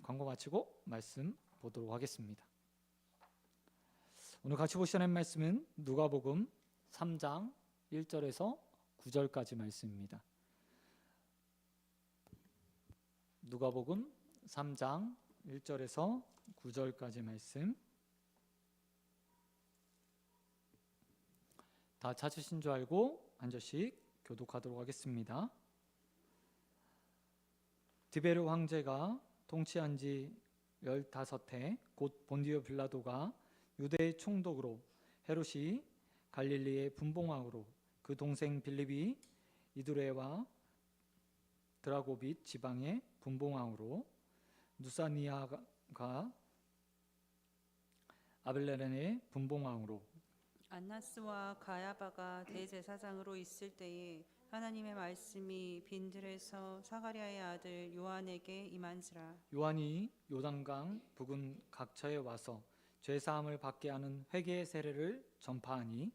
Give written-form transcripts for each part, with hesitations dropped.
광고 마치고 말씀 보도록 하겠습니다. 오늘 같이 보시는 말씀은 누가복음 3장 1절에서 9절까지 말씀입니다. 누가복음 3장 1절에서 9절까지 말씀. 다 찾으신 줄 알고 한 절씩 교독하도록 하겠습니다. 디베르 황제가 통치한 지 15해 곧 본디오 빌라도가 유대의 총독으로, 헤롯이 갈릴리의 분봉왕으로, 그 동생 빌립이 이두레와 드라고빗 지방의 분봉왕으로, 누사니아가 아벨레렌의 분봉왕으로, 안나스와 가야바가 대제사장으로 있을 때에 하나님의 말씀이 빈들에서 사가랴의 아들 요한에게 임한지라. 요한이 요단강 부근 각처에 와서 죄사함을 받게 하는 회개의 세례를 전파하니,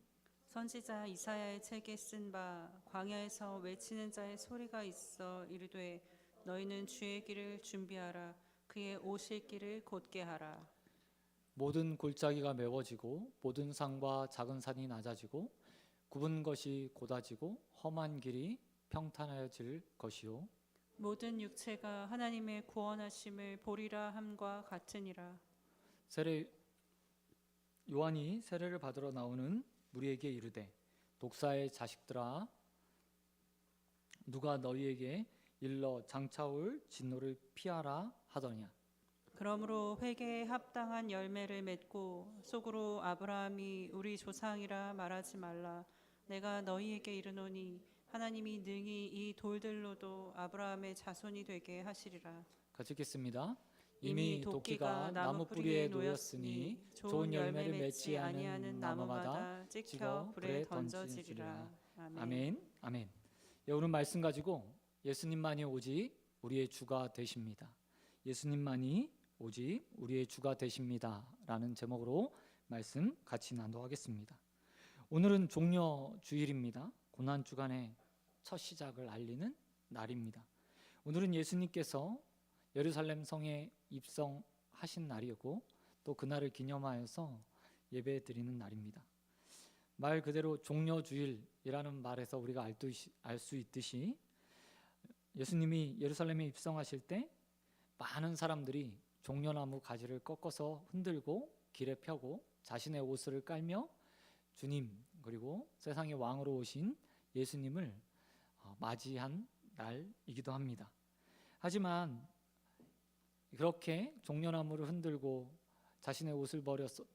선지자 이사야의 책에 쓴 바 광야에서 외치는 자의 소리가 있어 이르되 너희는 주의 길을 준비하라, 그의 오실 길을 곧게 하라. 모든 골짜기가 메워지고 모든 산과 작은 산이 낮아지고 굽은 것이 곧아지고 험한 길이 평탄하여질 것이요, 모든 육체가 하나님의 구원하심을 보리라 함과 같으니라. 요한이 세례를 받으러 나오는 무리에게 이르되 독사의 자식들아, 누가 너희에게 일러 장차올 진노를 피하라 하더냐. 그러므로 회개에 합당한 열매를 맺고 속으로 아브라함이 우리 조상이라 말하지 말라. 내가 너희에게 이르노니 하나님이 능히 이 돌들로도 아브라함의 자손이 되게 하시리라. 같이 읽겠습니다. 이미 도끼가 나무 뿌리에 놓였으니 좋은 열매를 맺지 아니하는 나무마다 찍혀 불에 던져지리라. 아멘. 아멘. 오늘 말씀 가지고 예수님만이 오직 우리의 주가 되십니다. 예수님만이 오직 우리의 주가 되십니다 라는 제목으로 말씀 같이 나누겠습니다. 오늘은 종려 주일입니다. 고난 주간의 첫 시작을 알리는 날입니다. 오늘은 예수님께서 예루살렘 성에 입성하신 날이고 또 그날을 기념하여서 예배 드리는 날입니다. 말 그대로 종려주일이라는 말에서 우리가 알 수 있듯이 예수님이 예루살렘에 입성하실 때 많은 사람들이 종려나무 가지를 꺾어서 흔들고 길에 펴고 자신의 옷을 깔며 주님, 그리고 세상의 왕으로 오신 예수님을 맞이한 날이기도 합니다. 하지만 그렇게 종려나무를 흔들고 자신의 옷을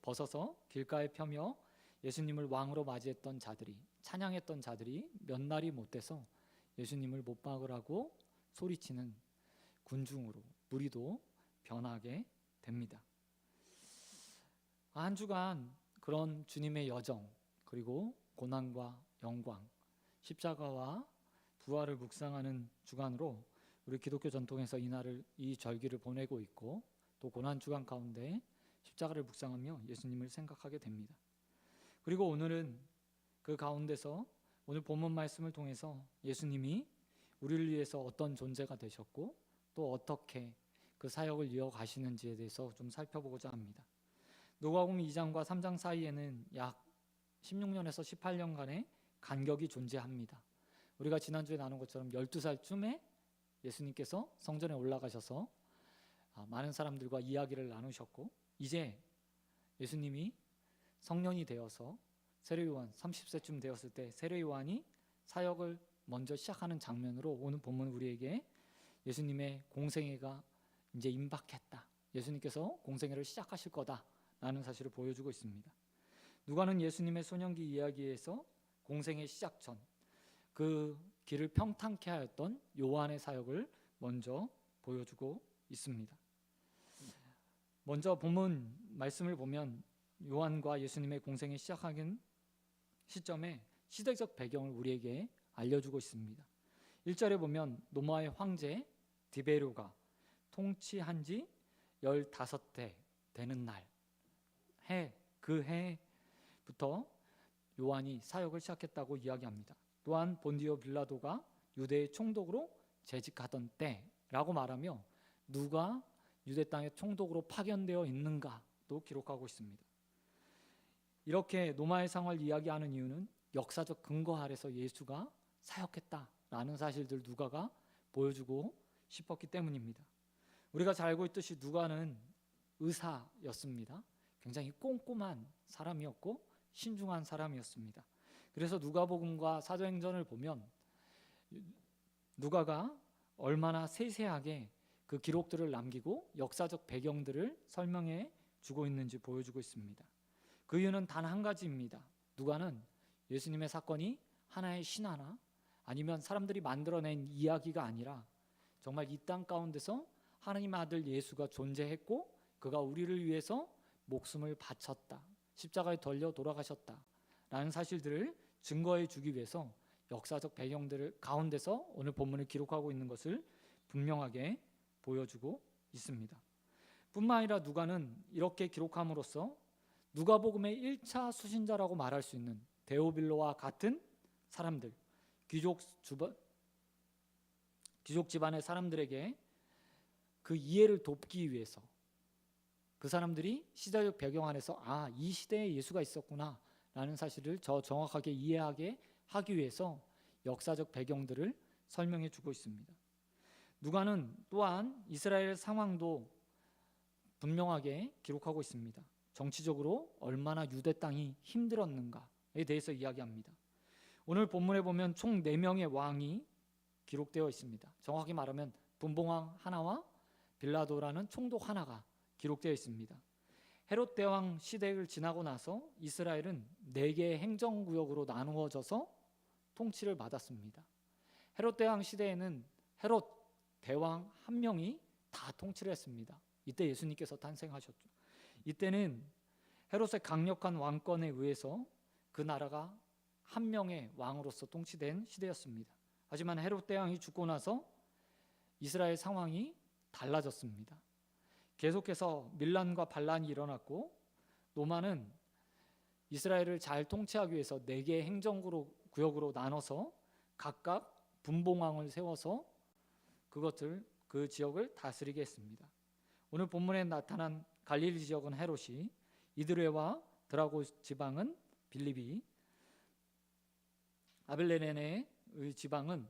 벗어서 길가에 펴며 예수님을 왕으로 맞이했던 자들이, 찬양했던 자들이 몇 날이 못 돼서 예수님을 못 박으라고 소리치는 군중으로 무리도 변하게 됩니다. 한 주간 그런 주님의 여정, 그리고 고난과 영광, 십자가와 부활을 묵상하는 주간으로 우리 기독교 전통에서 이 절기를 보내고 있고, 또 고난 주간 가운데 십자가를 묵상하며 예수님을 생각하게 됩니다. 그리고 오늘은 그 가운데서 오늘 본문 말씀을 통해서 예수님이 우리를 위해서 어떤 존재가 되셨고 또 어떻게 그 사역을 이어가시는지에 대해서 좀 살펴보고자 합니다. 누가복음 2장과 3장 사이에는 약 16년에서 18년간의 간격이 존재합니다. 우리가 지난주에 나눈 것처럼 12살쯤에 예수님께서 성전에 올라가셔서 많은 사람들과 이야기를 나누셨고, 이제 예수님이 성년이 되어서 세례요한 30세쯤 되었을 때 세례요한이 사역을 먼저 시작하는 장면으로 오늘 본문 우리에게 예수님의 공생애가 이제 임박했다, 예수님께서 공생애를 시작하실 거다라는 사실을 보여주고 있습니다. 누가는 예수님의 소년기 이야기에서 공생애 시작 전 그 길을 평탄케 하였던 요한의 사역을 먼저 보여주고 있습니다. 먼저 본문 말씀을 보면 요한과 예수님의 공생애 시작하는 시점에 시대적 배경을 우리에게 알려주고 있습니다. 1절에 보면 로마의 황제 디베르가 통치한 지 15해 되는 날, 그 해부터 요한이 사역을 시작했다고 이야기합니다. 또한 본디오 빌라도가 유대의 총독으로 재직하던 때라고 말하며 누가 유대 땅의 총독으로 파견되어 있는가도 기록하고 있습니다. 이렇게 노마의 상황을 이야기하는 이유는 역사적 근거 아래서 예수가 사역했다라는 사실들 누가가 보여주고 싶었기 때문입니다. 우리가 잘 알고 있듯이 누가는 의사였습니다. 굉장히 꼼꼼한 사람이었고 신중한 사람이었습니다. 그래서 누가복음과 사도행전을 보면 누가가 얼마나 세세하게 그 기록들을 남기고 역사적 배경들을 설명해 주고 있는지 보여주고 있습니다. 그 이유는 단 한 가지입니다. 누가는 예수님의 사건이 하나의 신화나 아니면 사람들이 만들어낸 이야기가 아니라 정말 이 땅 가운데서 하나님의 아들 예수가 존재했고 그가 우리를 위해서 목숨을 바쳤다, 십자가에 달려 돌아가셨다 라는 사실들을 증거해 주기 위해서 역사적 배경들을 가운데서 오늘 본문을 기록하고 있는 것을 분명하게 보여주고 있습니다. 뿐만 아니라 누가는 이렇게 기록함으로써 누가복음의 1차 수신자라고 말할 수 있는 데오빌로와 같은 사람들, 귀족 집안의 사람들에게 그 이해를 돕기 위해서 그 사람들이 시대적 배경 안에서 이 시대에 예수가 있었구나 라는 사실을 더 정확하게 이해하게 하기 위해서 역사적 배경들을 설명해 주고 있습니다. 누가는 또한 이스라엘 상황도 분명하게 기록하고 있습니다. 정치적으로 얼마나 유대 땅이 힘들었는가에 대해서 이야기합니다. 오늘 본문에 보면 총 4명의 왕이 기록되어 있습니다. 정확히 말하면 분봉왕 하나와 빌라도라는 총독 하나가 기록되어 있습니다. 헤롯 대왕 시대를 지나고 나서 이스라엘은 4개의 행정구역으로 나누어져서 통치를 받았습니다. 헤롯 대왕 시대에는 헤롯 대왕 한 명이 다 통치를 했습니다. 이때 예수님께서 탄생하셨죠. 이때는 헤롯의 강력한 왕권에 의해서 그 나라가 한 명의 왕으로서 통치된 시대였습니다. 하지만 헤롯 대왕이 죽고 나서 이스라엘 상황이 달라졌습니다. 계속해서 밀란과 반란이 일어났고 노마는 이스라엘을 잘 통치하기 위해서 4개의 행정구역으로 나눠서 각각 분봉왕을 세워서 그 지역을 다스리게 했습니다. 오늘 본문에 나타난 갈릴리 지역은 헤롯이, 이드레와 드라고 지방은 빌립이, 아벨레네의 지방은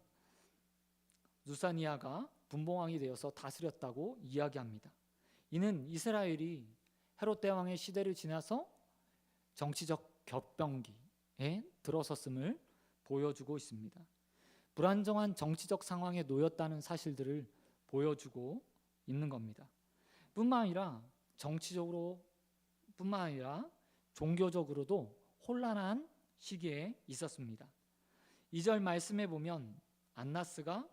누사니아가 분봉왕이 되어서 다스렸다고 이야기합니다. 이는 이스라엘이 헤롯 대왕의 시대를 지나서 정치적 격변기에 들어섰음을 보여주고 있습니다. 불안정한 정치적 상황에 놓였다는 사실들을 보여주고 있는 겁니다. 뿐만 아니라 정치적으로뿐만 아니라 종교적으로도 혼란한 시기에 있었습니다. 2절 말씀에 보면 안나스가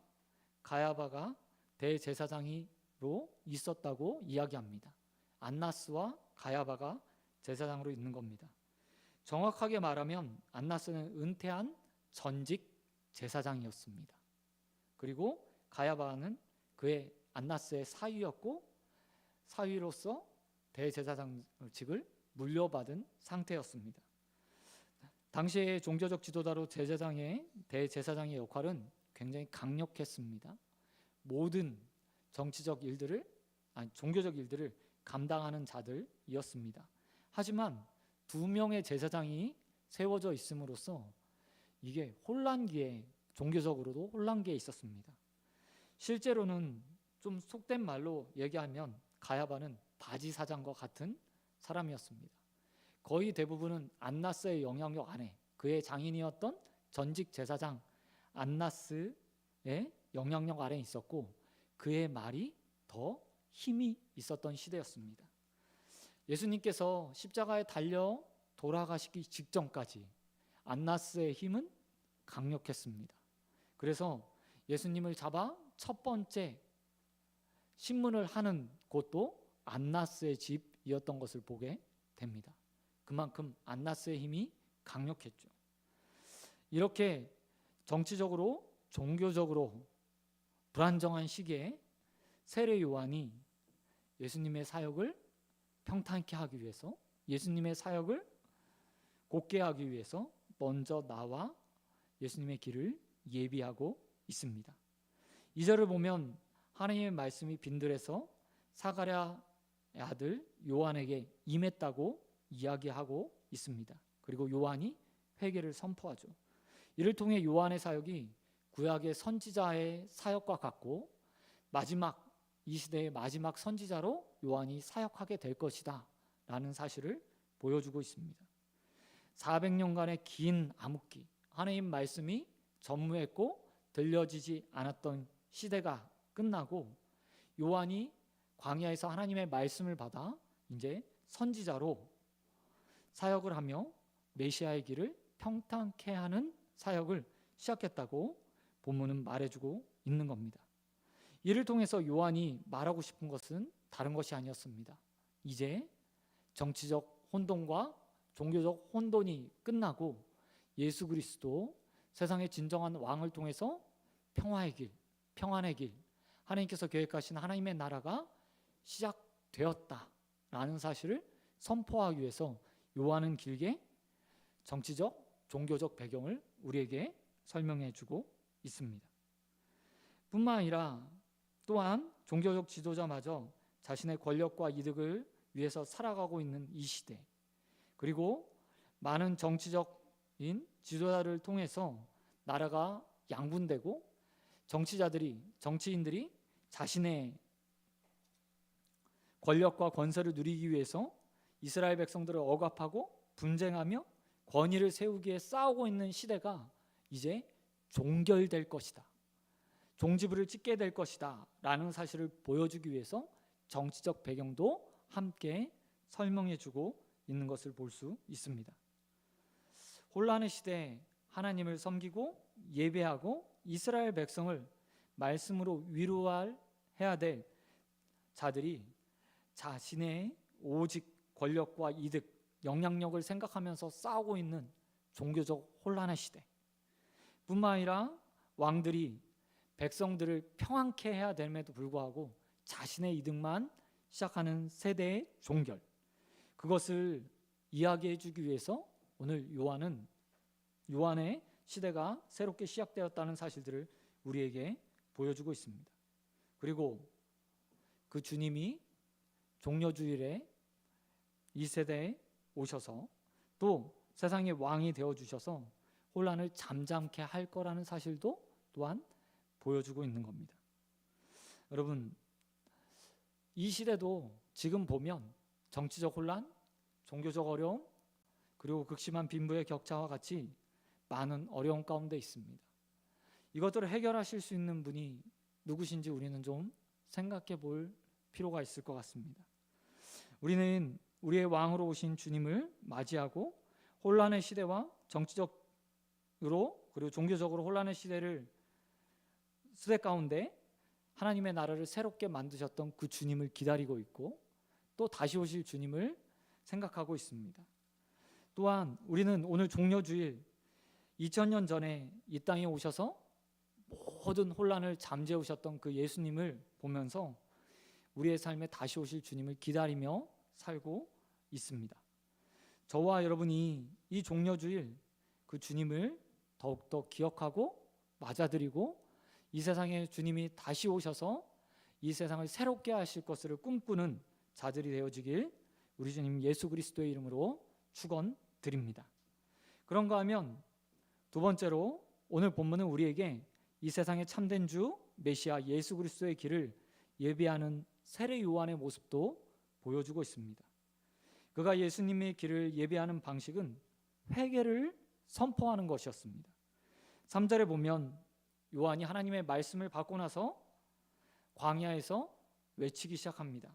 가야바가 대제사장으로 있었다고 이야기합니다. 안나스와 가야바가 제사장으로 있는 겁니다. 정확하게 말하면 안나스는 은퇴한 전직 제사장이었습니다. 그리고 가야바는 그의 안나스의 사위였고 사위로서 대제사장직을 물려받은 상태였습니다. 당시의 종교적 지도자로 대제사장의 역할은 굉장히 강력했습니다. 모든 종교적 일들을 감당하는 자들이었습니다. 하지만 2명의 제사장이 세워져 있음으로써 이게 종교적으로도 혼란기에 있었습니다. 실제로는 좀 속된 말로 얘기하면 가야바는 바지 사장과 같은 사람이었습니다. 거의 대부분은 안나스의 영향력 아래 그의 장인이었던 전직 제사장 안나스의 영향력 아래 있었고 그의 말이 더 힘이 있었던 시대였습니다. 예수님께서 십자가에 달려 돌아가시기 직전까지 안나스의 힘은 강력했습니다. 그래서 예수님을 잡아 첫 번째 신문을 하는 곳도 안나스의 집이었던 것을 보게 됩니다. 그만큼 안나스의 힘이 강력했죠. 이렇게 정치적으로 종교적으로 불안정한 시기에 세례 요한이 예수님의 사역을 평탄케 하기 위해서, 예수님의 사역을 곧게 하기 위해서 먼저 나와 예수님의 길을 예비하고 있습니다. 2절을 보면 하나님의 말씀이 빈들에서 사가랴의 아들 요한에게 임했다고 이야기하고 있습니다. 그리고 요한이 회개를 선포하죠. 이를 통해 요한의 사역이 구약의 선지자의 사역과 같고 이 시대의 마지막 선지자로 요한이 사역하게 될 것이다 라는 사실을 보여주고 있습니다. 400년간의 긴 암흑기, 하나님 말씀이 전무했고 들려지지 않았던 시대가 끝나고 요한이 광야에서 하나님의 말씀을 받아 이제 선지자로 사역을 하며 메시아의 길을 평탄케 하는 사역을 시작했다고 본문은 말해주고 있는 겁니다. 이를 통해서 요한이 말하고 싶은 것은 다른 것이 아니었습니다. 이제 정치적 혼돈과 종교적 혼돈이 끝나고 예수 그리스도 세상의 진정한 왕을 통해서 평화의 길, 평안의 길, 하나님께서 계획하신 하나님의 나라가 시작되었다라는 사실을 선포하기 위해서 요한은 길게 정치적, 종교적 배경을 우리에게 설명해 주고 있습니다. 뿐만 아니라 또한 종교적 지도자마저 자신의 권력과 이득을 위해서 살아가고 있는 이 시대, 그리고 많은 정치적인 지도자를 통해서 나라가 양분되고 정치인들이 자신의 권력과 권세를 누리기 위해서 이스라엘 백성들을 억압하고 분쟁하며 권위를 세우기 위해 싸우고 있는 시대가 이제 종결될 것이다, 종지부를 찍게 될 것이다 라는 사실을 보여주기 위해서 정치적 배경도 함께 설명해주고 있는 것을 볼 수 있습니다. 혼란의 시대에 하나님을 섬기고 예배하고 이스라엘 백성을 말씀으로 위로해야 될 자들이 자신의 오직 권력과 이득, 영향력을 생각하면서 싸우고 있는 종교적 혼란의 시대, 뿐만 아니라 왕들이 백성들을 평안케 해야 됨에도 불구하고 자신의 이득만 시작하는 세대의 종결, 그것을 이야기해 주기 위해서 오늘 요한의 시대가 새롭게 시작되었다는 사실들을 우리에게 보여주고 있습니다. 그리고 그 주님이 종려주일에 이 세대에 오셔서 또 세상의 왕이 되어주셔서 혼란을 잠잠케 할 거라는 사실도 또한 보여주고 있는 겁니다. 여러분, 이 시대도 지금 보면 정치적 혼란, 종교적 어려움, 그리고 극심한 빈부의 격차와 같이 많은 어려움 가운데 있습니다. 이것들을 해결하실 수 있는 분이 누구신지 우리는 좀 생각해 볼 필요가 있을 것 같습니다. 우리는 우리의 왕으로 오신 주님을 맞이하고 혼란의 시대와 정치적으로 그리고 종교적으로 혼란의 시대 가운데 하나님의 나라를 새롭게 만드셨던 그 주님을 기다리고 있고 또 다시 오실 주님을 생각하고 있습니다. 또한 우리는 오늘 종려주일 2000년 전에 이 땅에 오셔서 모든 혼란을 잠재우셨던 그 예수님을 보면서 우리의 삶에 다시 오실 주님을 기다리며 살고 있습니다. 저와 여러분이 이 종려주일 그 주님을 더욱더 기억하고 맞아들이고 이 세상에 주님이 다시 오셔서 이 세상을 새롭게 하실 것을 꿈꾸는 자들이 되어지길 우리 주님 예수 그리스도의 이름으로 축원드립니다. 그런가 하면 두 번째로 오늘 본문은 우리에게 이 세상의 참된 주 메시아 예수 그리스도의 길을 예비하는 세례 요한의 모습도 보여주고 있습니다. 그가 예수님의 길을 예비하는 방식은 회개를 선포하는 것이었습니다. 3절에 보면 요한이 하나님의 말씀을 받고 나서 광야에서 외치기 시작합니다.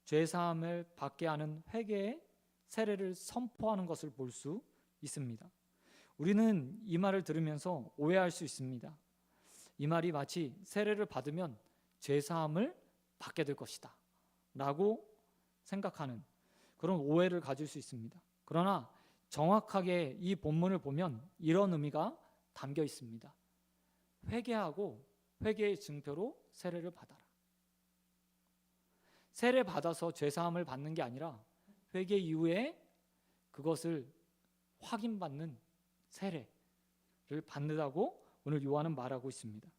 죄사함을 받게 하는 회개의 세례를 선포하는 것을 볼 수 있습니다. 우리는 이 말을 들으면서 오해할 수 있습니다. 이 말이 마치 세례를 받으면 죄사함을 받게 될 것이다 라고 생각하는 그런 오해를 가질 수 있습니다. 그러나 정확하게 이 본문을 보면 이런 의미가 담겨 있습니다. 회개하고 회개의 증표로 세례를 받아라. 세례 받아서 죄사함을 받는 게 아니라 회개 이후에 그것을 확인받는 세례를 받는다고 오늘 요한은 말하고 있습니다.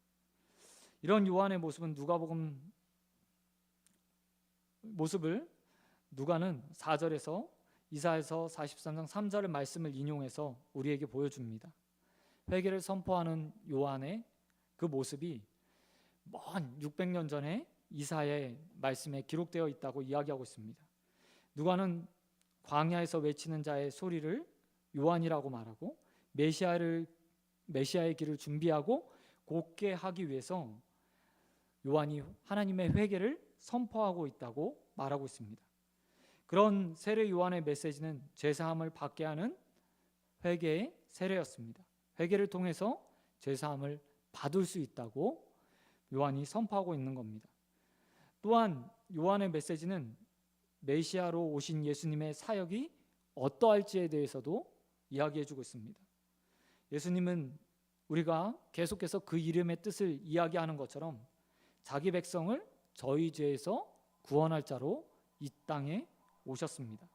이런 요한의 모습은 누가복음 모습을 누가는 4절에서 이사야서 43장 3절의 말씀을 인용해서 우리에게 보여줍니다. 회개를 선포하는 요한의 그 모습이 먼 600년 전에 이사야의 말씀에 기록되어 있다고 이야기하고 있습니다. 누가는 광야에서 외치는 자의 소리를 요한이라고 말하고 메시아의 길을 준비하고 곧게 하기 위해서 요한이 하나님의 회개를 선포하고 있다고 말하고 있습니다. 그런 세례 요한의 메시지는 죄사함을 받게 하는 회개의 세례였습니다. 회개를 통해서 죄사함을 받을 수 있다고 요한이 선포하고 있는 겁니다. 또한 요한의 메시지는 메시아로 오신 예수님의 사역이 어떠할지에 대해서도 이야기해주고 있습니다. 예수님은 우리가 계속해서 그 이름의 뜻을 이야기하는 것처럼 자기 백성을 저희 죄에서 구원할 자로 이 땅에 오셨습니다.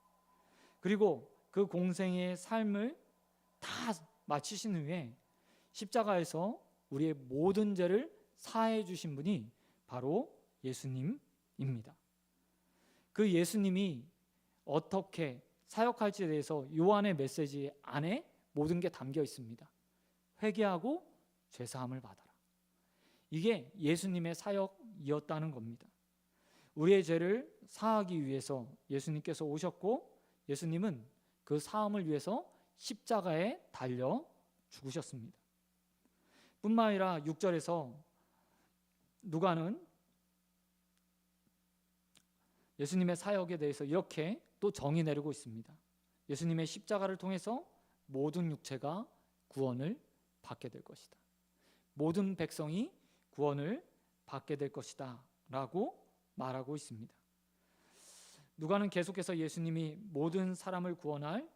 그리고 그 공생의 삶을 다 마치신 후에 십자가에서 우리의 모든 죄를 사해 주신 분이 바로 예수님입니다. 그 예수님이 어떻게 사역할지에 대해서 요한의 메시지 안에 모든 게 담겨 있습니다. 회개하고 죄사함을 받아라. 이게 예수님의 사역이었다는 겁니다. 우리의 죄를 사하기 위해서 예수님께서 오셨고 예수님은 그 사함을 위해서 십자가에 달려 죽으셨습니다. 뿐만 아니라 6절에서 누가는 예수님의 사역에 대해서 이렇게 또 정의 내리고 있습니다. 예수님의 십자가를 통해서 모든 육체가 구원을 받게 될 것이다. 모든 백성이 구원을 받게 될 것이다 라고 말하고 있습니다. 누가는 계속해서 예수님이 모든 사람을 구원할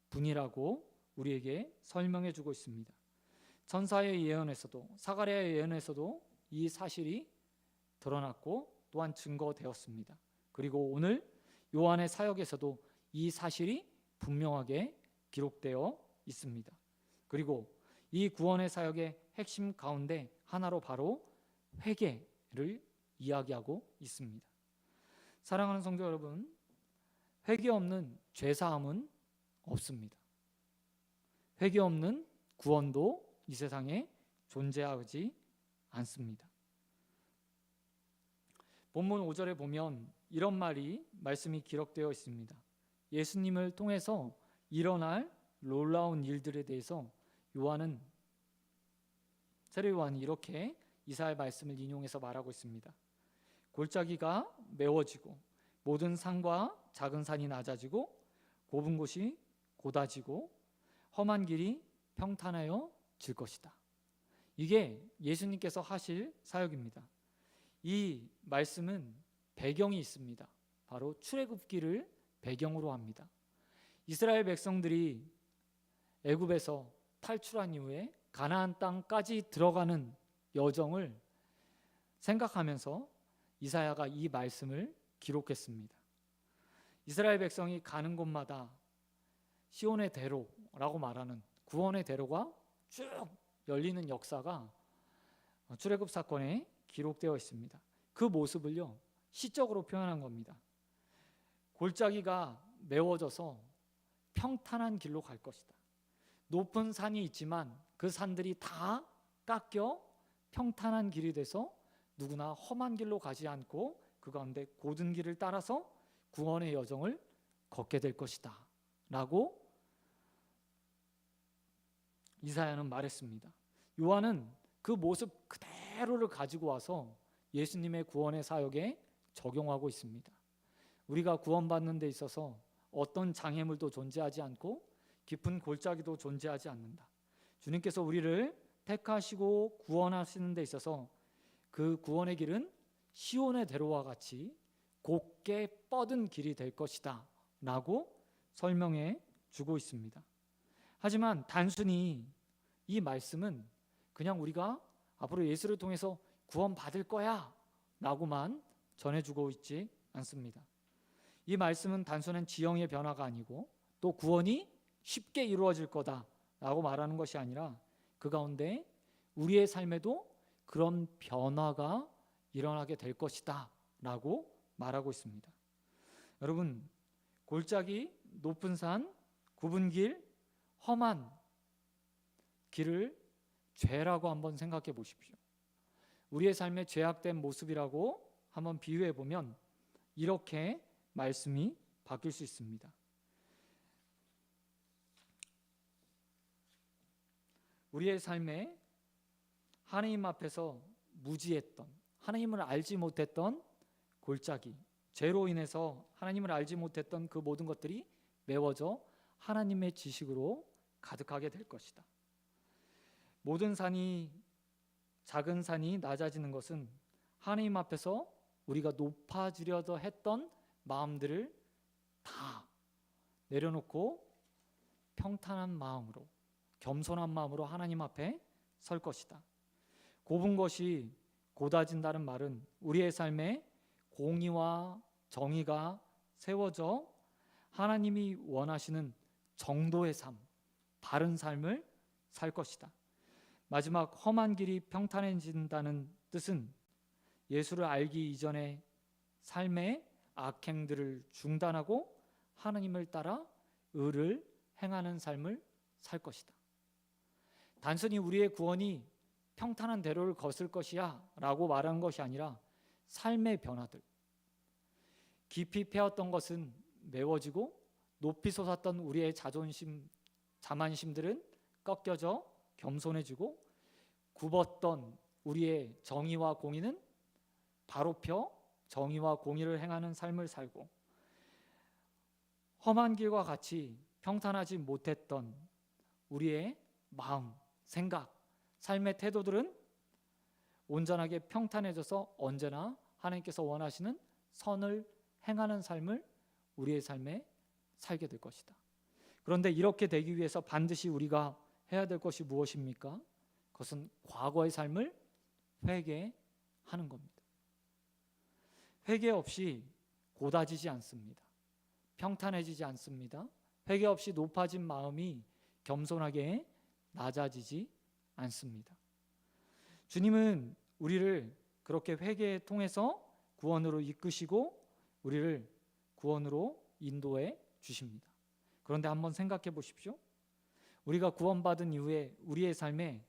분이라고 우리에게 설명해 주고 있습니다. 천사의 예언에서도 사가랴의 예언에서도 이 사실이 드러났고 또한 증거되었습니다. 그리고 오늘 요한의 사역에서도 이 사실이 분명하게 기록되어 있습니다. 그리고 이 구원의 사역의 핵심 가운데 하나로 바로 회개를 이야기하고 있습니다. 사랑하는 성도 여러분, 회개 없는 죄사함은 없습니다. 회개 없는 구원도 이 세상에 존재하지 않습니다. 본문 5절에 보면 이런 말씀이 기록되어 있습니다. 예수님을 통해서 일어날 놀라운 일들에 대해서 세례 요한이 이렇게 이사야의 말씀을 인용해서 말하고 있습니다. 골짜기가 메워지고 모든 산과 작은 산이 낮아지고 좁은 곳이 곧아지고 험한 길이 평탄하여 질 것이다. 이게 예수님께서 하실 사역입니다. 이 말씀은 배경이 있습니다. 바로 출애굽기를 배경으로 합니다. 이스라엘 백성들이 애굽에서 탈출한 이후에 가나안 땅까지 들어가는 여정을 생각하면서 이사야가 이 말씀을 기록했습니다. 이스라엘 백성이 가는 곳마다 시온의 대로라고 말하는 구원의 대로가 쭉 열리는 역사가 출애굽 사건에 기록되어 있습니다. 그 모습을요 시적으로 표현한 겁니다. 골짜기가 메워져서 평탄한 길로 갈 것이다. 높은 산이 있지만 그 산들이 다 깎여 평탄한 길이 돼서 누구나 험한 길로 가지 않고 그 가운데 고든 길을 따라서 구원의 여정을 걷게 될 것이다 라고 이사야는 말했습니다. 요한은 그 모습 그대로를 가지고 와서 예수님의 구원의 사역에 적용하고 있습니다. 우리가 구원받는 데 있어서 어떤 장애물도 존재하지 않고 깊은 골짜기도 존재하지 않는다. 주님께서 우리를 택하시고 구원하시는 데 있어서 그 구원의 길은 시온의 대로와 같이 곱게 뻗은 길이 될 것이다 라고 설명해 주고 있습니다. 하지만 단순히 이 말씀은 그냥 우리가 앞으로 예수를 통해서 구원받을 거야 라고만 전해주고 있지 않습니다. 이 말씀은 단순한 지형의 변화가 아니고 또 구원이 쉽게 이루어질 거다 라고 말하는 것이 아니라 그 가운데 우리의 삶에도 그런 변화가 일어나게 될 것이다 라고 말하고 있습니다. 여러분, 골짜기, 높은 산, 굽은 길, 험한 길을 죄라고 한번 생각해 보십시오. 우리의 삶의 죄악된 모습이라고 한번 비유해 보면 이렇게 말씀이 바뀔 수 있습니다. 우리의 삶에 하나님 앞에서 무지했던, 하나님을 알지 못했던 골짜기, 죄로 인해서 하나님을 알지 못했던 그 모든 것들이 메워져 하나님의 지식으로 가득하게 될 것이다. 모든 산이, 작은 산이 낮아지는 것은 하나님 앞에서 우리가 높아지려고 했던 마음들을 다 내려놓고 평탄한 마음으로, 겸손한 마음으로 하나님 앞에 설 것이다. 곱은 것이 곧아진다는 말은 우리의 삶에 공의와 정의가 세워져 하나님이 원하시는 정도의 삶, 바른 삶을 살 것이다. 마지막 험한 길이 평탄해진다는 뜻은 예수를 알기 이전의 삶의 악행들을 중단하고 하나님을 따라 의를 행하는 삶을 살 것이다. 단순히 우리의 구원이 평탄한 대로를 거슬 것이야 라고 말하는 것이 아니라 삶의 변화들, 깊이 패었던 것은 메워지고 높이 솟았던 우리의 자존심, 자만심들은 꺾여져 겸손해지고 굽었던 우리의 정의와 공의는 바로 펴 정의와 공의를 행하는 삶을 살고, 험한 길과 같이 평탄하지 못했던 우리의 마음, 생각, 삶의 태도들은 온전하게 평탄해져서 언제나 하나님께서 원하시는 선을 행하는 삶을 우리의 삶에 살게 될 것이다. 그런데 이렇게 되기 위해서 반드시 우리가 해야 될 것이 무엇입니까? 그것은 과거의 삶을 회개하는 겁니다. 회개 없이 곧아지지 않습니다. 평탄해지지 않습니다. 회개 없이 높아진 마음이 겸손하게 낮아지지 않습니다. 주님은 우리를 그렇게 회개에 통해서 구원으로 이끄시고 우리를 구원으로 인도해 주십니다. 그런데 한번 생각해 보십시오. 우리가 구원받은 이후에 우리의 삶에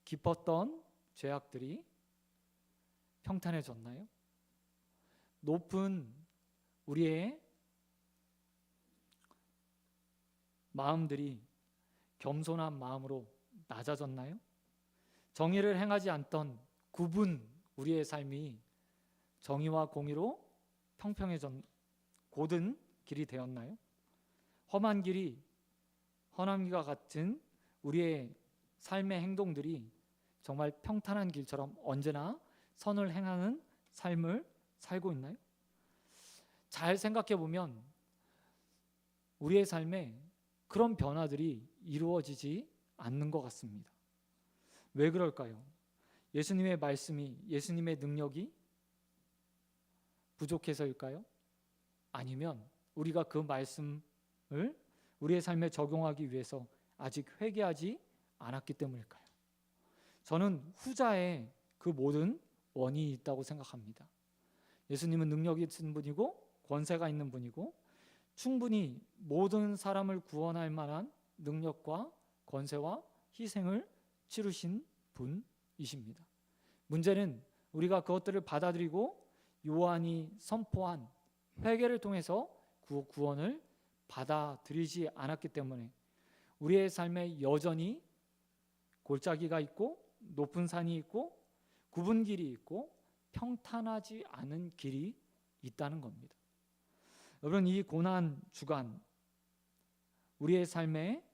깊었던 죄악들이 평탄해졌나요? 높은 우리의 마음들이 겸손한 마음으로 낮아졌나요? 정의를 행하지 않던 굽은 우리의 삶이 정의와 공의로 평평해졌, 곧은 길이 되었나요? 험한 길이, 험한 길과 같은 우리의 삶의 행동들이 정말 평탄한 길처럼 언제나 선을 행하는 삶을 살고 있나요? 잘 생각해 보면 우리의 삶에 그런 변화들이 이루어지지 않는 것 같습니다. 왜 그럴까요? 예수님의 말씀이, 예수님의 능력이 부족해서일까요? 아니면 우리가 그 말씀을 우리의 삶에 적용하기 위해서 아직 회개하지 않았기 때문일까요? 저는 후자에 그 모든 원인이 있다고 생각합니다. 예수님은 능력이 있는 분이고 권세가 있는 분이고 충분히 모든 사람을 구원할 만한 능력과 권세와 희생을 치르신 분이십니다. 문제는 우리가 그것들을 받아들이고 요한이 선포한 회개를 통해서 구원을 받아들이지 않았기 때문에 우리의 삶에 여전히 골짜기가 있고 높은 산이 있고 굽은 길이 있고 평탄하지 않은 길이 있다는 겁니다. 여러분, 이 고난 주간 우리의 삶에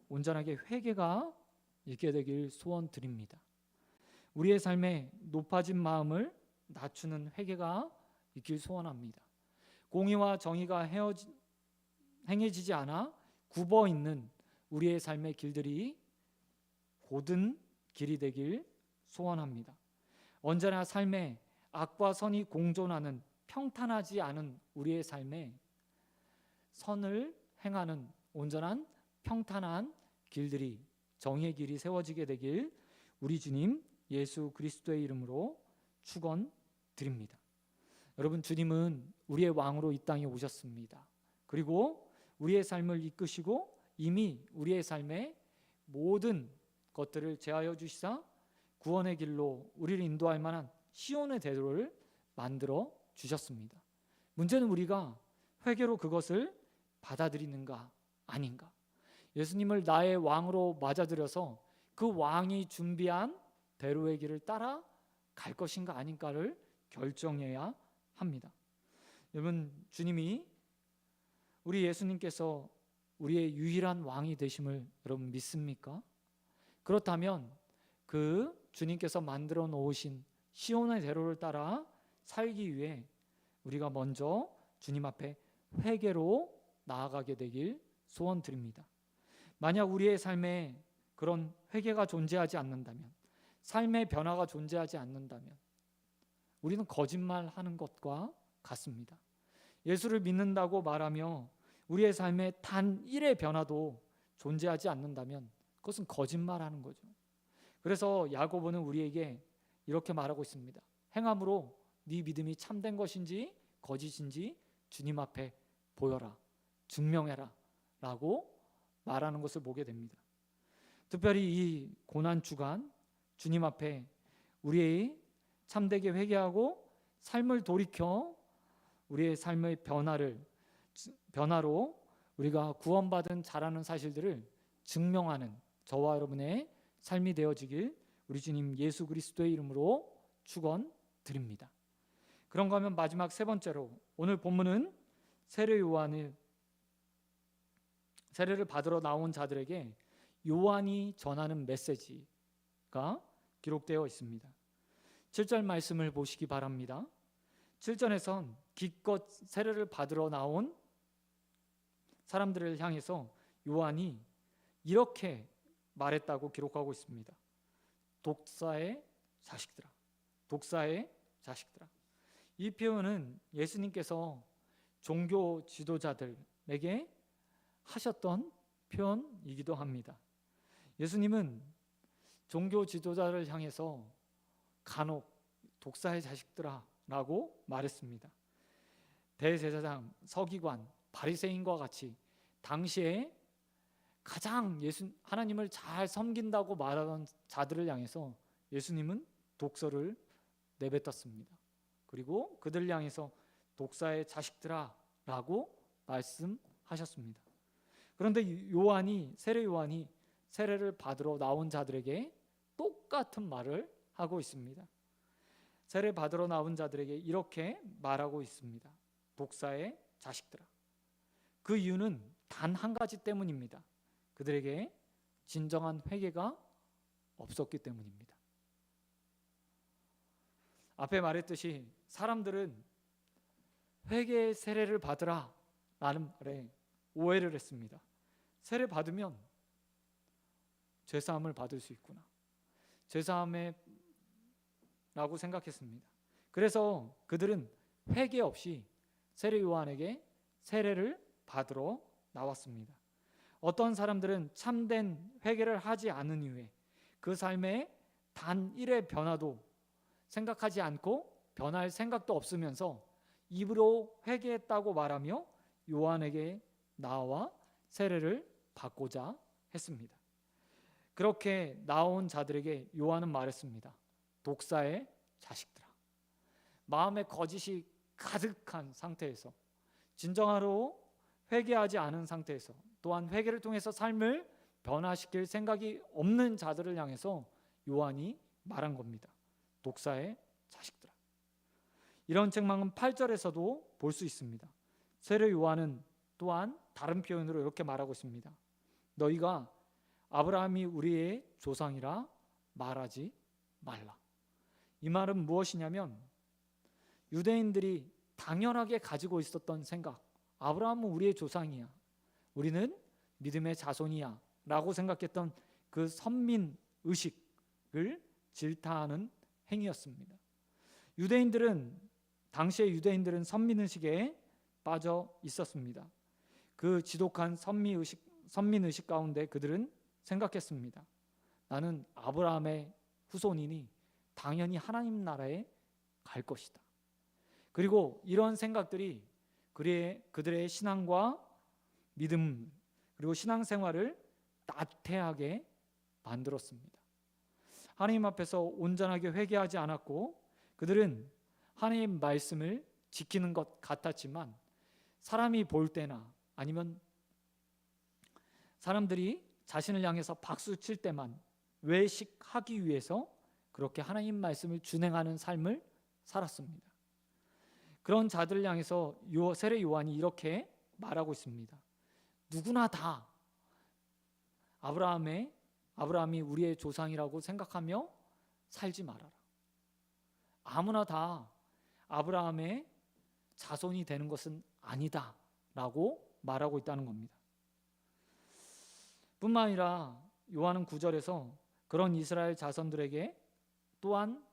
온전하게 회개가 있게 되길 소원드립니다. 우리의 삶에 높아진 마음을 낮추는 회개가 있길 소원합니다. 공의와 정의가 행해지지 않아 굽어 있는 우리의 삶의 길들이 곧은 길이 되길 소원합니다. 언제나 삶에 악과 선이 공존하는 평탄하지 않은 우리의 삶에 선을 행하는 온전한 평탄한 길들이, 정의의 길이 세워지게 되길 우리 주님 예수 그리스도의 이름으로 축원드립니다. 여러분, 주님은 우리의 왕으로 이 땅에 오셨습니다. 그리고 우리의 삶을 이끄시고 이미 우리의 삶에 모든 것들을 제하여 주시사 구원의 길로 우리를 인도할 만한 시온의 대로를 만들어 주셨습니다. 문제는 우리가 회개로 그것을 받아들이는가 아닌가. 예수님을 나의 왕으로 맞아들여서 그 왕이 준비한 대로의 길을 따라 갈 것인가 아닌가를 결정해야 합니다. 여러분, 주님이 우리 예수님께서 우리의 유일한 왕이 되심을 여러분 믿습니까? 그렇다면 그 주님께서 만들어 놓으신 시온의 대로를 따라 살기 위해 우리가 먼저 주님 앞에 회개로 나아가게 되길 소원드립니다. 만약 우리의 삶에 그런 회개가 존재하지 않는다면, 삶의 변화가 존재하지 않는다면 우리는 거짓말하는 것과 같습니다. 예수를 믿는다고 말하며 우리의 삶에 단 1의 변화도 존재하지 않는다면 그것은 거짓말하는 거죠. 그래서 야고보는 우리에게 이렇게 말하고 있습니다. 행함으로 네 믿음이 참된 것인지 거짓인지 주님 앞에 보여라, 증명해라 라고 말하는 것을 보게 됩니다. 특별히 이 고난 주간 주님 앞에 우리의 참되게 회개하고 삶을 돌이켜 우리의 삶의 변화로 우리가 구원받은 자라는 사실들을 증명하는 저와 여러분의 삶이 되어지길 우리 주님 예수 그리스도의 이름으로 축원드립니다. 그런가 하면 마지막 세 번째로 오늘 본문은 세례 요한을 세례를 받으러 나온 자들에게 요한이 전하는 메시지가 기록되어 있습니다. 7절 말씀을 보시기 바랍니다. 7절에선 기껏 세례를 받으러 나온 사람들을 향해서 요한이 이렇게 말했다고 기록하고 있습니다. 독사의 자식들아, 독사의 자식들아. 이 표현은 예수님께서 종교 지도자들에게 하셨던 표현이기도 합니다. 예수님은 종교 지도자를 향해서 간혹 독사의 자식들아 라고 말했습니다. 대제사장, 서기관, 바리새인과 같이 당시에 가장 하나님을 잘 섬긴다고 말하던 자들을 향해서 예수님은 독서를 내뱉었습니다. 그리고 그들을 향해서 독사의 자식들아 라고 말씀하셨습니다. 그런데 세례 요한이 세례를 받으러 나온 자들에게 똑같은 말을 하고 있습니다. 세례 받으러 나온 자들에게 이렇게 말하고 있습니다. 독사의 자식들아. 그 이유는 단 한 가지 때문입니다. 그들에게 진정한 회개가 없었기 때문입니다. 앞에 말했듯이 사람들은 회개의 세례를 받으라 라는 말에 오해를 했습니다. 세례 받으면 죄사함을 받을 수 있구나, 죄사함에 라고 생각했습니다. 그래서 그들은 회개 없이 세례 요한에게 세례를 받으러 나왔습니다. 어떤 사람들은 참된 회개를 하지 않은 이후에 그 삶에 단 1의 변화도 생각하지 않고 변할 생각도 없으면서 입으로 회개했다고 말하며 요한에게 나와 세례를 받고자 했습니다. 그렇게 나온 자들에게 요한은 말했습니다. 독사의 자식들아. 마음에 거짓이 가득한 상태에서, 진정으로 회개하지 않은 상태에서, 또한 회개를 통해서 삶을 변화시킬 생각이 없는 자들을 향해서 요한이 말한 겁니다. 독사의 자식들아. 이런 책망은 8절에서도 볼 수 있습니다. 세례 요한은 또한 다른 표현으로 이렇게 말하고 있습니다. 너희가 아브라함이 우리의 조상이라 말하지 말라. 이 말은 무엇이냐면 유대인들이 당연하게 가지고 있었던 생각, 아브라함은 우리의 조상이야, 우리는 믿음의 자손이야 라고 생각했던 그 선민의식을 질타하는 행위였습니다. 당시의 유대인들은 선민의식에 빠져 있었습니다. 그 지독한 선민의식 가운데 그들은 생각했습니다. 나는 아브라함의 후손이니 당연히 하나님 나라에 갈 것이다. 그리고 이런 생각들이 그들의 신앙과 믿음 그리고 신앙생활을 나태하게 만들었습니다. 하나님 앞에서 온전하게 회개하지 않았고 그들은 하나님 말씀을 지키는 것 같았지만 사람이 볼 때나 아니면 사람들이 자신을 향해서 박수 칠 때만 외식하기 위해서 그렇게 하나님 말씀을 준행하는 삶을 살았습니다. 그런 자들을 향해서 세례 요한이 이렇게 말하고 있습니다. 누구나 다 아브라함이 우리의 조상이라고 생각하며 살지 말아라. 아무나 다 아브라함의 자손이 되는 것은 아니다 라고 말하고 있다는 겁니다. 뿐만 아니라 요한은 9절에서 그런 이스라엘 자손들에게 또한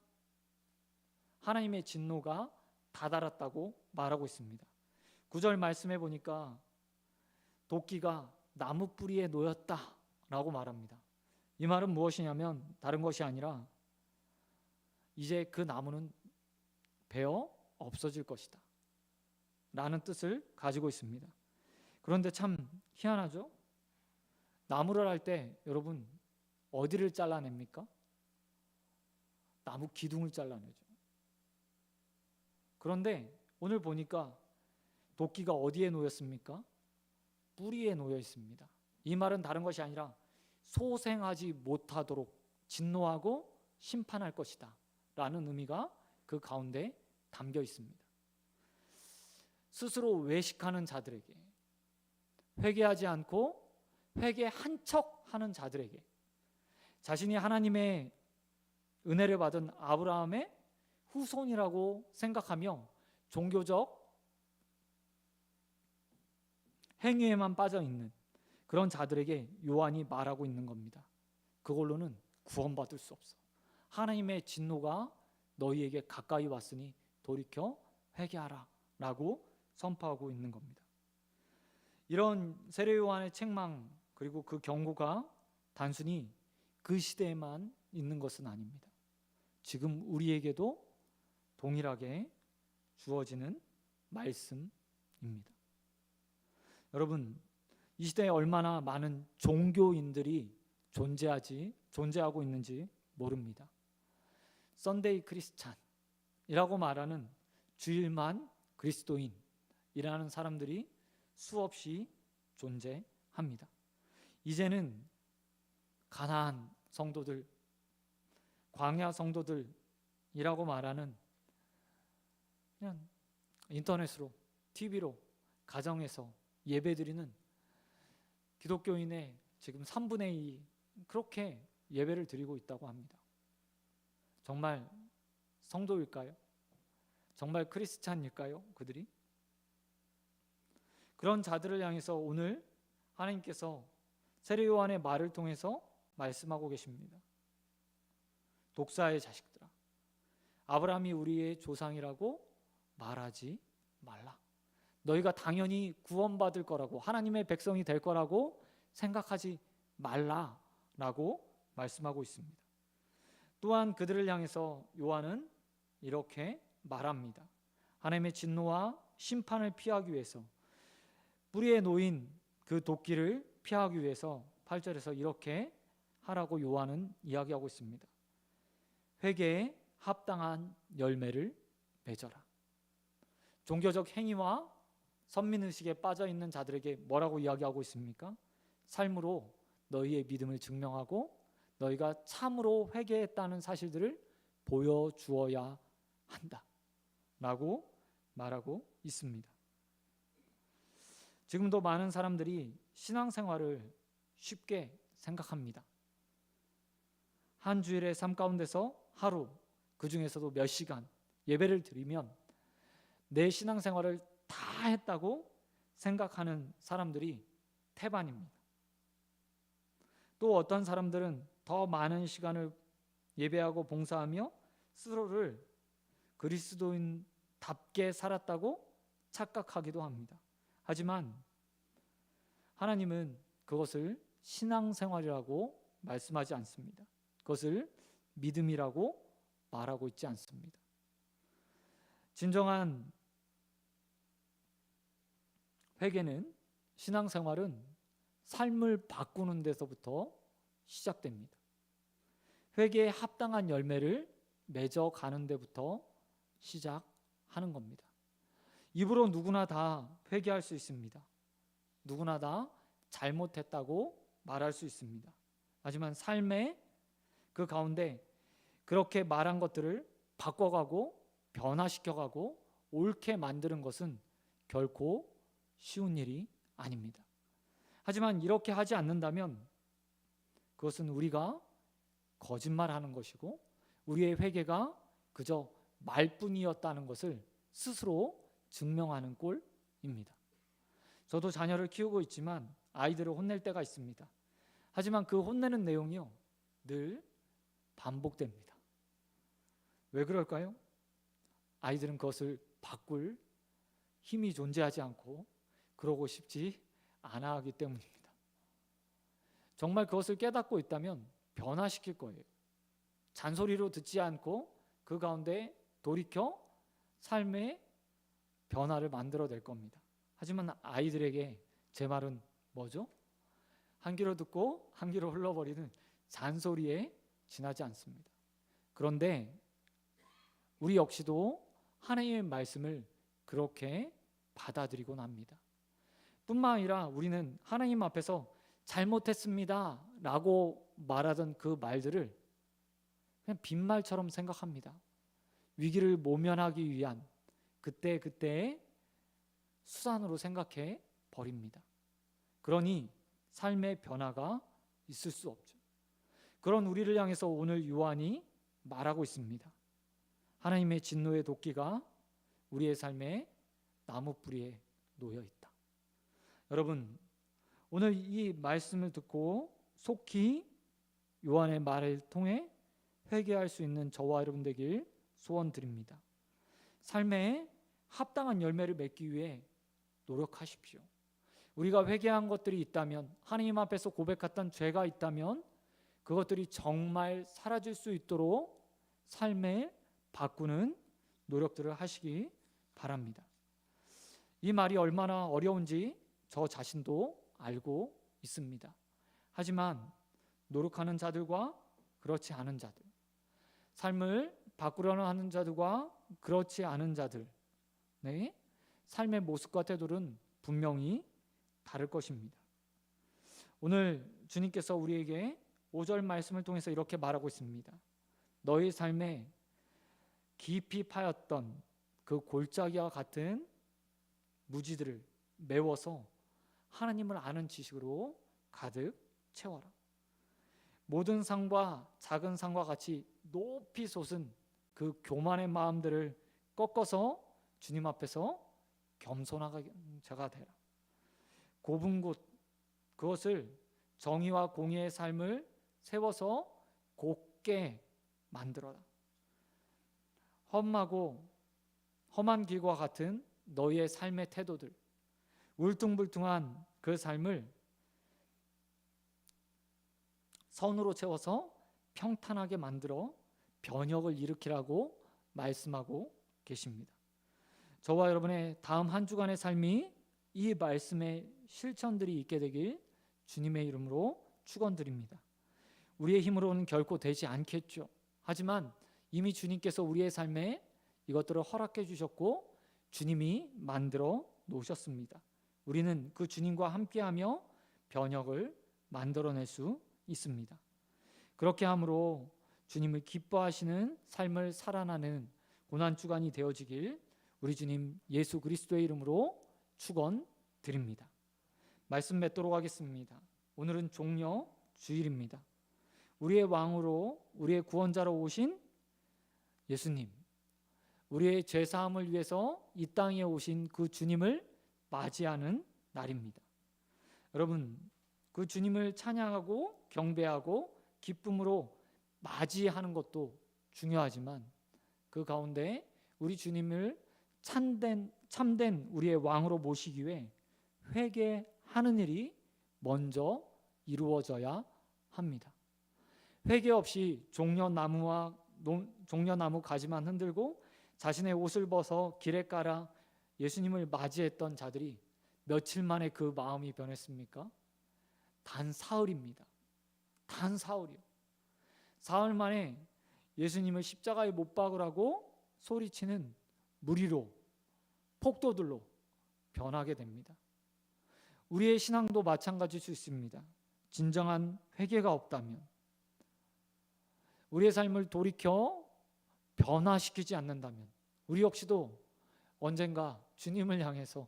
하나님의 진노가 다다랐다고 말하고 있습니다. 9절 말씀해 보니까 도끼가 나무 뿌리에 놓였다 라고 말합니다. 이 말은 무엇이냐면 다른 것이 아니라 이제 그 나무는 베어 없어질 것이다 라는 뜻을 가지고 있습니다. 그런데 참 희한하죠? 나무를 할 때 여러분 어디를 잘라냅니까? 나무 기둥을 잘라내죠. 그런데 오늘 보니까 도끼가 어디에 놓였습니까? 뿌리에 놓여 있습니다. 이 말은 다른 것이 아니라 소생하지 못하도록 진노하고 심판할 것이다 라는 의미가 그 가운데 담겨 있습니다. 스스로 외식하는 자들에게, 회개하지 않고 회개한 척 하는 자들에게, 자신이 하나님의 은혜를 받은 아브라함의 후손이라고 생각하며 종교적 행위에만 빠져 있는 그런 자들에게 요한이 말하고 있는 겁니다. 그걸로는 구원받을 수 없어. 하나님의 진노가 너희에게 가까이 왔으니 돌이켜 회개하라 라고 선포하고 있는 겁니다. 이런 세례 요한의 책망 그리고 그 경고가 단순히 그 시대에만 있는 것은 아닙니다. 지금 우리에게도 동일하게 주어지는 말씀입니다. 여러분, 이 시대에 얼마나 많은 종교인들이 존재하고 있는지 모릅니다. 썬데이 크리스찬이라고 말하는 주일만 그리스도인이라는 사람들이 수없이 존재합니다. 이제는 가나안 성도들, 광야 성도들이라고 말하는 그냥 인터넷으로, TV로, 가정에서 예배드리는 기독교인의 지금 3분의 2 그렇게 예배를 드리고 있다고 합니다. 정말 성도일까요? 정말 크리스찬일까요? 그들이? 그런 자들을 향해서 오늘 하나님께서 세례 요한의 말을 통해서 말씀하고 계십니다. 독사의 자식들아, 아브라함이 우리의 조상이라고 말하지 말라. 너희가 당연히 구원받을 거라고, 하나님의 백성이 될 거라고 생각하지 말라라고 말씀하고 있습니다. 또한 그들을 향해서 요한은 이렇게 말합니다. 하나님의 진노와 심판을 피하기 위해서, 뿌리에 놓인 그 도끼를 피하기 위해서 8절에서 이렇게 하라고 요한은 이야기하고 있습니다. 회개에 합당한 열매를 맺어라. 종교적 행위와 선민의식에 빠져있는 자들에게 뭐라고 이야기하고 있습니까? 삶으로 너희의 믿음을 증명하고 너희가 참으로 회개했다는 사실들을 보여주어야 한다 라고 말하고 있습니다. 지금도 많은 사람들이 신앙생활을 쉽게 생각합니다. 한 주일의 삶 가운데서 하루, 그 중에서도 몇 시간 예배를 드리면 내 신앙생활을 다 했다고 생각하는 사람들이 태반입니다. 또 어떤 사람들은 더 많은 시간을 예배하고 봉사하며 스스로를 그리스도인답게 살았다고 착각하기도 합니다. 하지만 하나님은 그것을 신앙생활이라고 말씀하지 않습니다. 그것을 믿음이라고 말하고 있지 않습니다. 진정한 회개는, 신앙생활은 삶을 바꾸는 데서부터 시작됩니다. 회개에 합당한 열매를 맺어가는 데부터 시작하는 겁니다. 입으로 누구나 다 회개할 수 있습니다. 누구나 다 잘못했다고 말할 수 있습니다. 하지만 삶의 그 가운데 그렇게 말한 것들을 바꿔가고 변화시켜가고 옳게 만드는 것은 결코 쉬운 일이 아닙니다. 하지만 이렇게 하지 않는다면 그것은 우리가 거짓말하는 것이고 우리의 회개가 그저 말뿐이었다는 것을 스스로 증명하는 꼴입니다. 저도 자녀를 키우고 있지만 아이들을 혼낼 때가 있습니다. 하지만 그 혼내는 내용이요, 늘 반복됩니다. 왜 그럴까요? 아이들은 그것을 바꿀 힘이 존재하지 않고 그러고 싶지 않아 하기 때문입니다. 정말 그것을 깨닫고 있다면 변화시킬 거예요. 잔소리로 듣지 않고 그 가운데 돌이켜 삶의 변화를 만들어낼 겁니다. 하지만 아이들에게 제 말은 뭐죠? 한 귀로 듣고 한 귀로 흘러버리는 잔소리에 지나지 않습니다. 그런데 우리 역시도 하나님의 말씀을 그렇게 받아들이곤 합니다. 뿐만 아니라 우리는 하나님 앞에서 잘못했습니다 라고 말하던 그 말들을 그냥 빈말처럼 생각합니다. 위기를 모면하기 위한 그때그때의 수단으로 생각해 버립니다. 그러니 삶의 변화가 있을 수 없죠. 그런 우리를 향해서 오늘 요한이 말하고 있습니다. 하나님의 진노의 도끼가 우리의 삶의 나무뿌리에 놓여 있다. 여러분, 오늘 이 말씀을 듣고 속히 요한의 말을 통해 회개할 수 있는 저와 여러분 되길 소원드립니다. 삶에 합당한 열매를 맺기 위해 노력하십시오. 우리가 회개한 것들이 있다면, 하나님 앞에서 고백했던 죄가 있다면 그것들이 정말 사라질 수 있도록 삶을 바꾸는 노력들을 하시기 바랍니다. 이 말이 얼마나 어려운지 저 자신도 알고 있습니다. 하지만 노력하는 자들과 그렇지 않은 자들, 삶을 바꾸려는 하는 자들과 그렇지 않은 자들, 네? 삶의 모습과 태도는 분명히 다를 것입니다. 오늘 주님께서 우리에게 5절 말씀을 통해서 이렇게 말하고 있습니다. 너희 삶에 깊이 파였던 그 골짜기와 같은 무지들을 메워서 하나님을 아는 지식으로 가득 채워라. 모든 상과 작은 상과 같이 높이 솟은 그 교만의 마음들을 꺾어서 주님 앞에서 겸손한 자가 되라. 좁은 곳, 그것을 정의와 공의의 삶을 세워서 곱게 만들어라. 험한 길과 같은 너희의 삶의 태도들, 울퉁불퉁한 그 삶을 선으로 채워서 평탄하게 만들어 변혁을 일으키라고 말씀하고 계십니다. 저와 여러분의 다음 한 주간의 삶이 이 말씀의 실천들이 있게 되길 주님의 이름으로 축원드립니다. 우리의 힘으로는 결코 되지 않겠죠. 하지만 이미 주님께서 우리의 삶에 이것들을 허락해 주셨고 주님이 만들어 놓으셨습니다. 우리는 그 주님과 함께하며 변혁을 만들어낼 수 있습니다. 그렇게 함으로 주님을 기뻐하시는 삶을 살아나는 고난주간이 되어지길 우리 주님 예수 그리스도의 이름으로 축원드립니다. 말씀 맺도록 하겠습니다. 오늘은 종려 주일입니다. 우리의 왕으로, 우리의 구원자로 오신 예수님, 우리의 죄사함을 위해서 이 땅에 오신 그 주님을 맞이하는 날입니다. 여러분, 그 주님을 찬양하고 경배하고 기쁨으로 맞이하는 것도 중요하지만 그 가운데 우리 주님을 참된 우리의 왕으로 모시기 위해 회개하는 일이 먼저 이루어져야 합니다. 회개 없이 종려나무 가지만 흔들고 자신의 옷을 벗어 길에 깔아 예수님을 맞이했던 자들이 며칠 만에 그 마음이 변했습니까? 단 사흘입니다. 단 사흘이요. 사흘 만에 예수님을 십자가에 못 박으라고 소리치는 무리로, 폭도들로 변하게 됩니다. 우리의 신앙도 마찬가지일 수 있습니다. 진정한 회개가 없다면, 우리의 삶을 돌이켜 변화시키지 않는다면, 우리 역시도 언젠가 주님을 향해서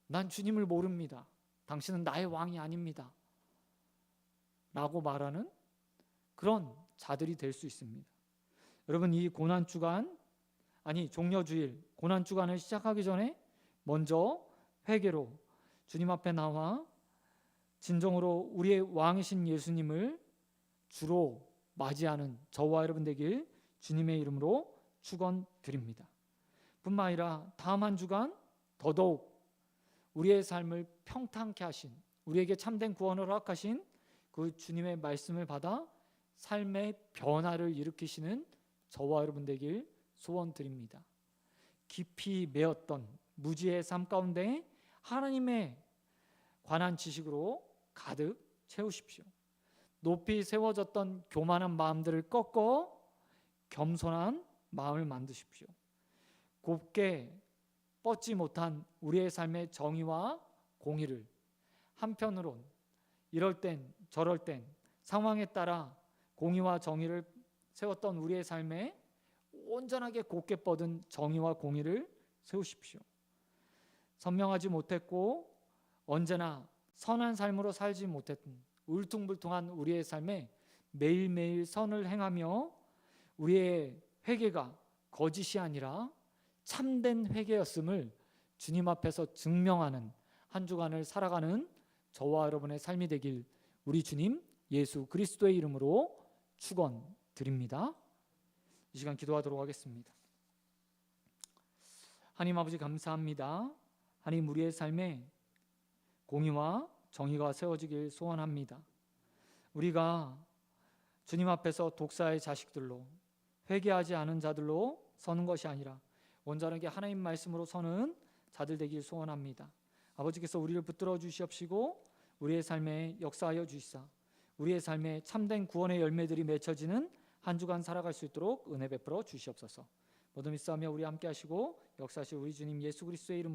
난 주님을 모릅니다, 당신은 나의 왕이 아닙니다 라고 말하는 그런 자들이 될 수 있습니다. 여러분, 이 고난주간, 종려주일 고난주간을 시작하기 전에 먼저 회개로 주님 앞에 나와 진정으로 우리의 왕이신 예수님을 주로 맞이하는 저와 여러분 되길 주님의 이름으로 축원드립니다. 뿐만 아니라 다음 한 주간 더더욱 우리의 삶을 평탄케 하신, 우리에게 참된 구원을 허락하신 그 주님의 말씀을 받아 삶의 변화를 일으키시는 저와 여러분 되길 소원드립니다. 깊이 매었던 무지의 삶 가운데 하나님의 관한 지식으로 가득 채우십시오. 높이 세워졌던 교만한 마음들을 꺾어 겸손한 마음을 만드십시오. 곱게 뻗지 못한 우리의 삶의 정의와 공의를 한편으론 이럴 땐 저럴 땐 상황에 따라 공의와 정의를 세웠던 우리의 삶에 온전하게 곧게 뻗은 정의와 공의를 세우십시오. 선명하지 못했고 언제나 선한 삶으로 살지 못했던 울퉁불퉁한 우리의 삶에 매일매일 선을 행하며 우리의 회개가 거짓이 아니라 참된 회개였음을 주님 앞에서 증명하는 한 주간을 살아가는 저와 여러분의 삶이 되길 우리 주님 예수 그리스도의 이름으로 축원드립니다. 이 시간 기도하도록 하겠습니다. 하나님 아버지, 감사합니다. 하나님, 우리의 삶에 공의와 정의가 세워지길 소원합니다. 우리가 주님 앞에서 독사의 자식들로, 회개하지 않은 자들로 서는 것이 아니라 온전하게 하나님 말씀으로 서는 자들 되길 소원합니다. 아버지께서 우리를 붙들어 주시옵시고 우리의 삶에 역사하여 주시사 우리의 삶에 참된 구원의 열매들이 맺혀지는 한 주간 살아갈 수 있도록 은혜 베풀어 주시옵소서. 모든 믿사하며 우리 함께 하시고 역사하실 우리 주님 예수 그리스도의 이름으로